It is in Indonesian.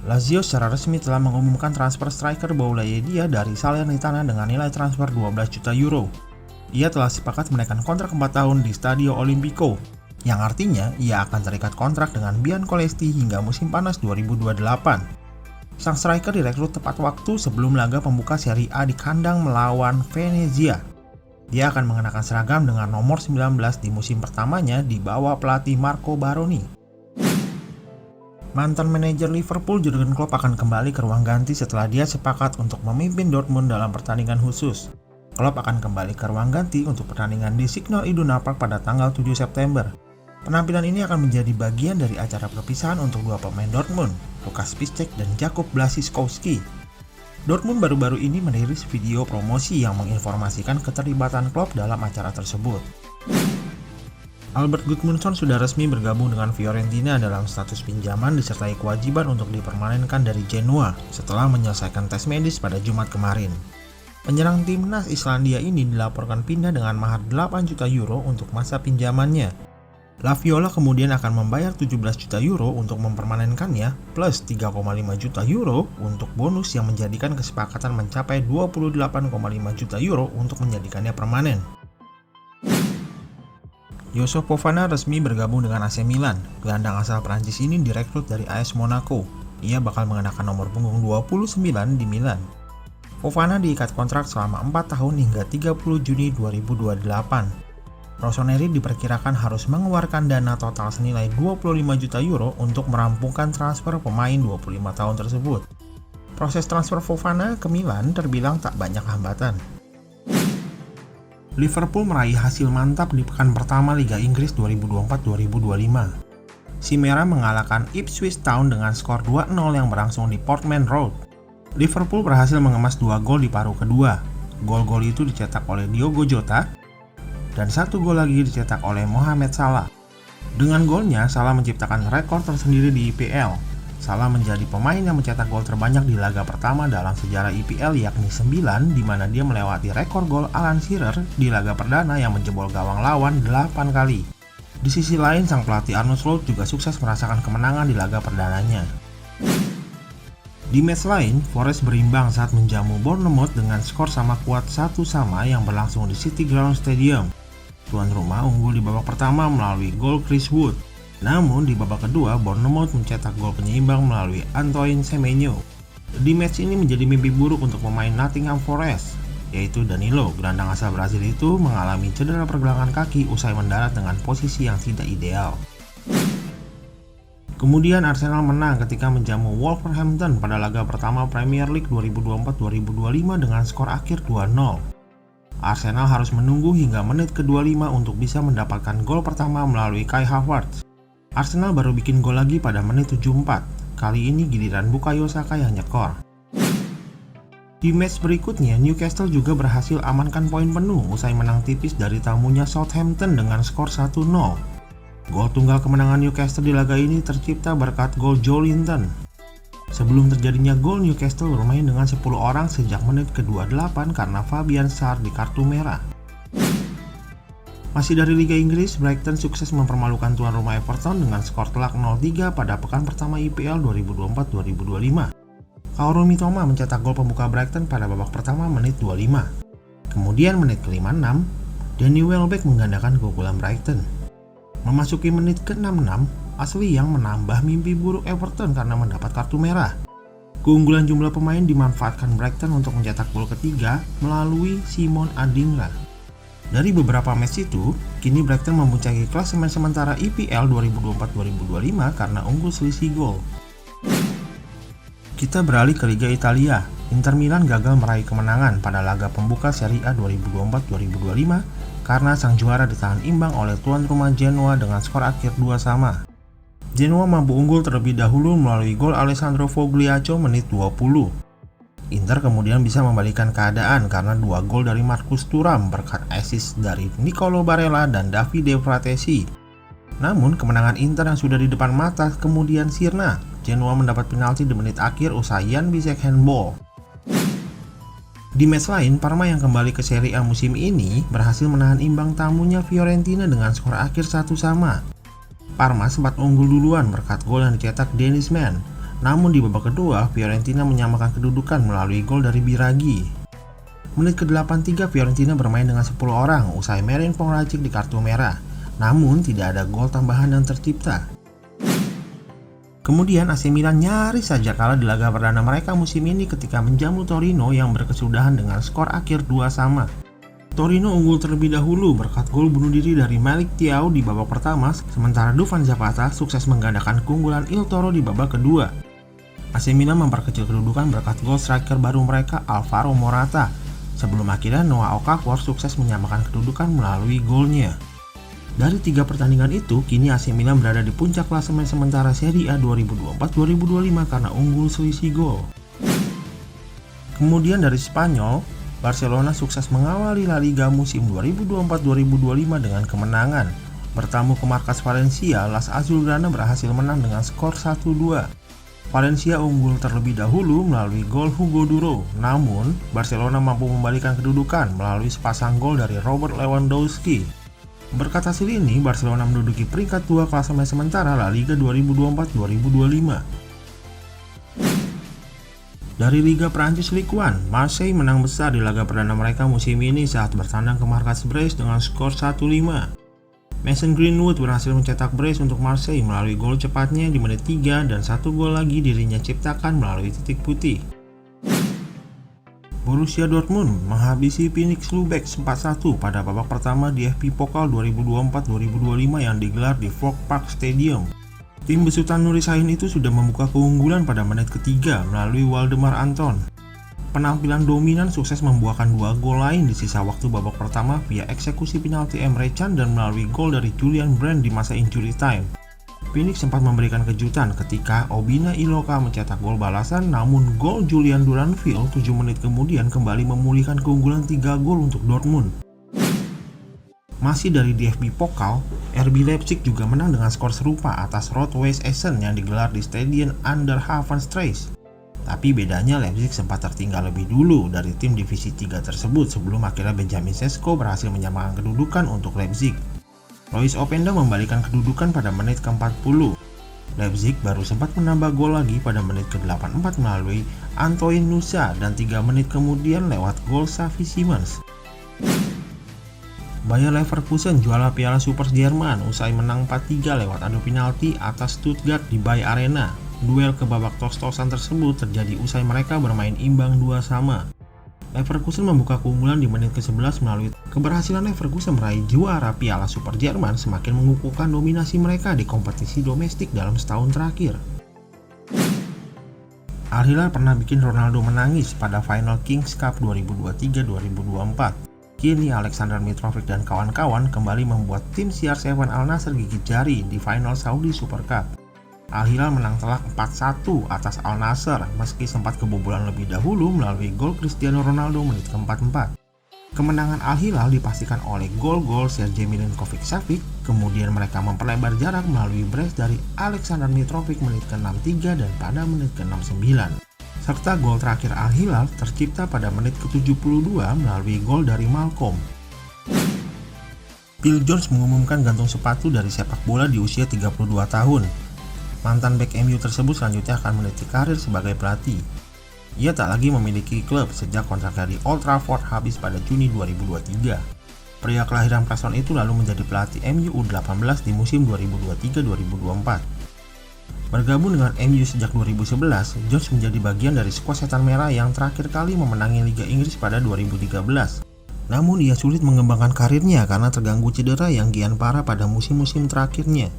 Lazio secara resmi telah mengumumkan transfer striker Boulaye Dia dari Salernitana dengan nilai transfer 12 juta euro. Ia telah sepakat menaikkan kontrak 4 tahun di Stadio Olimpico, yang artinya ia akan terikat kontrak dengan Biancolesti hingga musim panas 2028. Sang striker direkrut tepat waktu sebelum laga pembuka Serie A di kandang melawan Venezia. Dia akan mengenakan seragam dengan nomor 19 di musim pertamanya di bawah pelatih Marco Baroni. Mantan manajer Liverpool Jurgen Klopp akan kembali ke ruang ganti setelah dia sepakat untuk memimpin Dortmund dalam pertandingan khusus. Klopp akan kembali ke ruang ganti untuk pertandingan di Signal Iduna Park pada tanggal 7 September. Penampilan ini akan menjadi bagian dari acara perpisahan untuk dua pemain Dortmund, Lukas Piszczek dan Jakub Błaszczykowski. Dortmund baru-baru ini merilis video promosi yang menginformasikan keterlibatan Klopp dalam acara tersebut. Albert Gudmundsson sudah resmi bergabung dengan Fiorentina dalam status pinjaman disertai kewajiban untuk dipermanenkan dari Genoa setelah menyelesaikan tes medis pada Jumat kemarin. Penyerang timnas Islandia ini dilaporkan pindah dengan mahar 8 juta euro untuk masa pinjamannya. La Viola kemudian akan membayar 17 juta euro untuk mempermanenkannya plus 3,5 juta euro untuk bonus yang menjadikan kesepakatan mencapai 28,5 juta euro untuk menjadikannya permanen. Youssouf Fofana resmi bergabung dengan AC Milan. Gelandang asal Prancis ini direkrut dari AS Monaco. Ia bakal mengenakan nomor punggung 29 di Milan. Fofana diikat kontrak selama 4 tahun hingga 30 Juni 2028. Rossoneri diperkirakan harus mengeluarkan dana total senilai 25 juta euro untuk merampungkan transfer pemain 25 tahun tersebut. Proses transfer Fofana ke Milan terbilang tak banyak hambatan. Liverpool meraih hasil mantap di pekan pertama Liga Inggris 2024-2025. Si Merah mengalahkan Ipswich Town dengan skor 2-0 yang berlangsung di Portman Road. Liverpool berhasil mengemas 2 gol di paruh kedua. Gol-gol itu dicetak oleh Diogo Jota dan 1 gol lagi dicetak oleh Mohamed Salah. Dengan golnya, Salah menciptakan rekor tersendiri di IPL. Salah menjadi pemain yang mencetak gol terbanyak di laga pertama dalam sejarah IPL yakni 9, di mana dia melewati rekor gol Alan Shearer di laga perdana yang menjebol gawang lawan 8 kali. Di sisi lain, sang pelatih Arne Slot juga sukses merasakan kemenangan di laga perdananya. Di match lain, Forest berimbang saat menjamu Bournemouth dengan skor sama kuat 1-1 yang berlangsung di City Ground Stadium. Tuan rumah unggul di babak pertama melalui gol Chris Wood. Namun di babak kedua, Bournemouth mencetak gol penyeimbang melalui Antoine Semenyo. Di match ini menjadi mimpi buruk untuk pemain Nottingham Forest, yaitu Danilo. Gelandang asal Brasil itu mengalami cedera pergelangan kaki usai mendarat dengan posisi yang tidak ideal. Kemudian Arsenal menang ketika menjamu Wolverhampton pada laga pertama Premier League 2024-2025 dengan skor akhir 2-0. Arsenal harus menunggu hingga menit ke-25 untuk bisa mendapatkan gol pertama melalui Kai Havertz. Arsenal baru bikin gol lagi pada menit 74. Kali ini giliran Bukayo Saka yang nyekor. Di match berikutnya, Newcastle juga berhasil amankan poin penuh usai menang tipis dari tamunya Southampton dengan skor 1-0. Gol tunggal kemenangan Newcastle di laga ini tercipta berkat gol Joelinton. Sebelum terjadinya gol, Newcastle bermain dengan 10 orang sejak menit ke-28 karena Fabian Schär di kartu merah. Masih dari Liga Inggris, Brighton sukses mempermalukan tuan rumah Everton dengan skor telak 0-3 pada pekan pertama IPL 2024-2025. Kaoru Mitoma mencetak gol pembuka Brighton pada babak pertama menit 25. Kemudian menit ke-56, Danny Welbeck menggandakan keunggulan Brighton. Memasuki menit ke-66, Ashley Young menambah mimpi buruk Everton karena mendapat kartu merah. Keunggulan jumlah pemain dimanfaatkan Brighton untuk mencetak gol ketiga melalui Simon Adingra. Dari beberapa match itu, kini Brighton memuncaki klasemen sementara IPL 2024-2025 karena unggul selisih gol. Kita beralih ke Liga Italia. Inter Milan gagal meraih kemenangan pada laga pembuka Serie A 2024-2025 karena sang juara ditahan imbang oleh tuan rumah Genoa dengan skor akhir 2-2. Genoa mampu unggul terlebih dahulu melalui gol Alessandro Fogliaccio menit 20. Inter kemudian bisa membalikkan keadaan karena 2 gol dari Marcus Thuram berkat assist dari Nicolo Barella dan Davide Fratesi. Namun kemenangan Inter yang sudah di depan mata kemudian sirna. Genoa mendapat penalti di menit akhir usai Jan Bisek handball. Di match lain, Parma yang kembali ke Serie A musim ini berhasil menahan imbang tamunya Fiorentina dengan skor akhir 1-1. Parma sempat unggul duluan berkat gol yang dicetak Dennis Mann. Namun di babak kedua, Fiorentina menyamakan kedudukan melalui gol dari Biraghi. Menit ke-83 Fiorentina bermain dengan 10 orang usai Marin Pongracic di kartu merah. Namun tidak ada gol tambahan yang tercipta. Kemudian AC Milan nyaris saja kalah di laga perdana mereka musim ini ketika menjamu Torino yang berkesudahan dengan skor akhir 2-2. Torino unggul terlebih dahulu berkat gol bunuh diri dari Malick Thiaw di babak pertama, sementara Dufan Zapata sukses menggandakan keunggulan Il Toro di babak kedua. AC Milan memperkecil kedudukan berkat gol striker baru mereka Alvaro Morata, sebelum akhirnya Noah Okafor sukses menyamakan kedudukan melalui golnya. Dari 3 pertandingan itu, kini AC Milan berada di puncak klasemen sementara Serie A 2024-2025 karena unggul selisih gol. Kemudian dari Spanyol, Barcelona sukses mengawali La Liga musim 2024-2025 dengan kemenangan. Bertamu ke markas Valencia, Las Azulgrana berhasil menang dengan skor 1-2. Valencia unggul terlebih dahulu melalui gol Hugo Duro, namun Barcelona mampu membalikan kedudukan melalui sepasang gol dari Robert Lewandowski. Berkat hasil ini, Barcelona menduduki peringkat 2 klasemen sementara La Liga 2024-2025. Dari Liga Prancis Ligue 1, Marseille menang besar di laga perdana mereka musim ini saat bertandang ke markas Brest dengan skor 1-5. Mason Greenwood berhasil mencetak brace untuk Marseille melalui gol cepatnya di menit 3 dan 1 gol lagi dirinya ciptakan melalui titik putih. Borussia Dortmund menghabisi Phoenix Lübeck 4-1 pada babak pertama di FP Pokal 2024-2025 yang digelar di Volkspark Stadium. Tim besutan Nuri Sahin itu sudah membuka keunggulan pada menit ketiga melalui Waldemar Anton. Penampilan dominan sukses membuahkan 2 gol lain di sisa waktu babak pertama via eksekusi penalti Emre Can dan melalui gol dari Julian Brandt di masa injury time. Phoenix sempat memberikan kejutan ketika Obina Iloka mencetak gol balasan, namun gol Julian Duranville 7 menit kemudian kembali memulihkan keunggulan 3 gol untuk Dortmund. Masih dari DFB Pokal, RB Leipzig juga menang dengan skor serupa atas Rot-Weiss Essen yang digelar di Stadion an der Hafenstraße. Tapi bedanya Leipzig sempat tertinggal lebih dulu dari tim divisi 3 tersebut sebelum akhirnya Benjamin Sesko berhasil menyamakan kedudukan untuk Leipzig. Lois Openda membalikan kedudukan pada menit ke-40. Leipzig baru sempat menambah gol lagi pada menit ke-84 melalui Antoine Nusa dan 3 menit kemudian lewat gol Xavi Simons. Bayer Leverkusen juara Piala Super Jerman usai menang 4-3 lewat adu penalti atas Stuttgart di Bayer Arena. Duel ke babak tos-tosan tersebut terjadi usai mereka bermain imbang 2-2. Leverkusen membuka keunggulan di menit ke-11 melalui keberhasilan Leverkusen meraih juara Piala Super Jerman semakin mengukuhkan dominasi mereka di kompetisi domestik dalam setahun terakhir. Al Hilal pernah bikin Ronaldo menangis pada final Kings Cup 2023-2024. Kini Alexander Mitrovic dan kawan-kawan kembali membuat tim CR7 Al Nassr gigit jari di final Saudi Super Cup. Al Hilal menang telak 4-1 atas Al Nassr meski sempat kebobolan lebih dahulu melalui gol Cristiano Ronaldo menit ke-44. Kemenangan Al Hilal dipastikan oleh gol-gol Sergej Milinkovic-Savic, kemudian mereka memperlebar jarak melalui brace dari Alexander Mitrovic menit ke-63 dan pada menit ke-69. Serta gol terakhir Al Hilal tercipta pada menit ke-72 melalui gol dari Malcolm. Phil Jones mengumumkan gantung sepatu dari sepak bola di usia 32 tahun. Mantan bek MU tersebut selanjutnya akan meniti karir sebagai pelatih. Ia tak lagi memiliki klub sejak kontraknya di Old Trafford habis pada Juni 2023. Pria kelahiran Preston itu lalu menjadi pelatih MU U18 di musim 2023-2024. Bergabung dengan MU sejak 2011, Jones menjadi bagian dari skuad Setan Merah yang terakhir kali memenangi Liga Inggris pada 2013. Namun ia sulit mengembangkan karirnya karena terganggu cedera yang kian parah pada musim-musim terakhirnya.